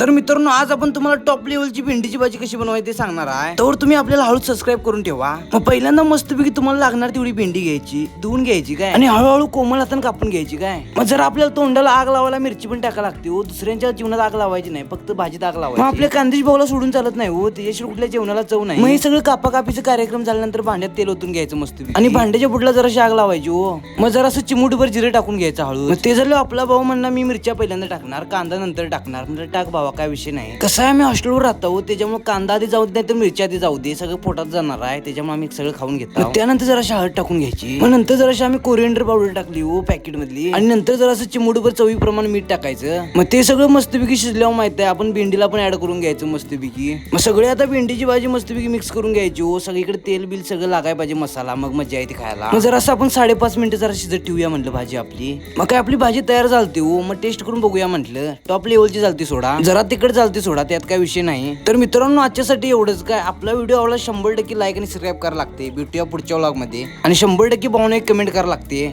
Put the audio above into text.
तर मित्रांनो आज आपण तुम्हाला टॉप लेवलची भेंडीची भाजी कशी बनवायची ते सांगणार आहे. तर तुम्ही आपल्याला हळू सबस्क्राईब करून ठेवा. मग पहिल्यांदा मस्तपैकी तुम्हाला लागणार तेवढी भेंडी घ्यायची, धुवून घ्यायची काय आणि हळूहळू कोमल हाताने कापून घ्यायची काय. मग जर आपल्याला तोंडाला आग लावायला मिरची पण टाका लागते हो, दुसऱ्यांच्या जीवनात आग लावायची नाही, फक्त भाजीत आग लावायची. मग आपल्या कांद्याची भावला सोडून चालत नाही हो, त्याच्याशिवाय कुठल्या जेवणाला चव नाही. मग हे सगळं कापाकापीचा कार्यक्रम झाल्यानंतर भांड्यात तेल ओतून घ्यायचं मस्तपैकी आणि भांड्याच्या बुडला जराशी आग लावायची हो. मग जरासं चिमूटभर जिरे टाकून घ्यायचं हळू. मग ते झालं आपला भाऊ म्हणणार मी मिरच्या पहिल्यांदा टाकणार, कांदा नंतर टाकणार. म्हणजे टाक भावा, काय विषय नाही. कसं आहे आम्ही हॉस्टेलवर राहतो, त्याच्यामुळे कांदा आधी जाऊ दे नाही तर मिरच्या आधी जाऊ दे, सगळं पोटात जाणार आहे, त्याच्यामुळे आम्ही सगळं खाऊन घेतो. त्यानंतर जराशी हळद टाकून घ्यायची, मग नंतर जराशी आम्ही कोरिएंडर पावडर टाकली हो पॅकेट मधली, आणि नंतर जरासं चिमूटभर चवीप्रमाणे मीठ टाकायचं. मग ते सगळं मस्तपैकी शिजल्यावर माहिती आहे आपण भेंडीला पण ऍड करून घ्यायचं मस्तपैकी. मग सगळे आता भेंडीची भाजी मस्तपैकी मिक्स करून घ्यायची हो, सगळीकडे तेल बिल सगळं लागाय पाहिजे मसाला, मग मजा येते खायला. मग जरासं आपण 5.5 मिनिटं जरा शिजत ठेवूया म्हटलं भाजी आपली. मग काय आपली भाजी तयार झालती हो, मग टेस्ट करून बघूया म्हटलं. टॉप लेवलची झालती सोडा, जरा तिकड चालते सोडा, त्यात काय विषय नाही. तर मित्रांनो आजच्यासाठी एवढंच काय. आपला व्हिडिओ आवडला 100% लाईक आणि सबस्क्राईब करायला लागते. भेटूया पुढच्या व्लॉग मध्ये, आणि 100% भावना एक कमेंट करायला लागते.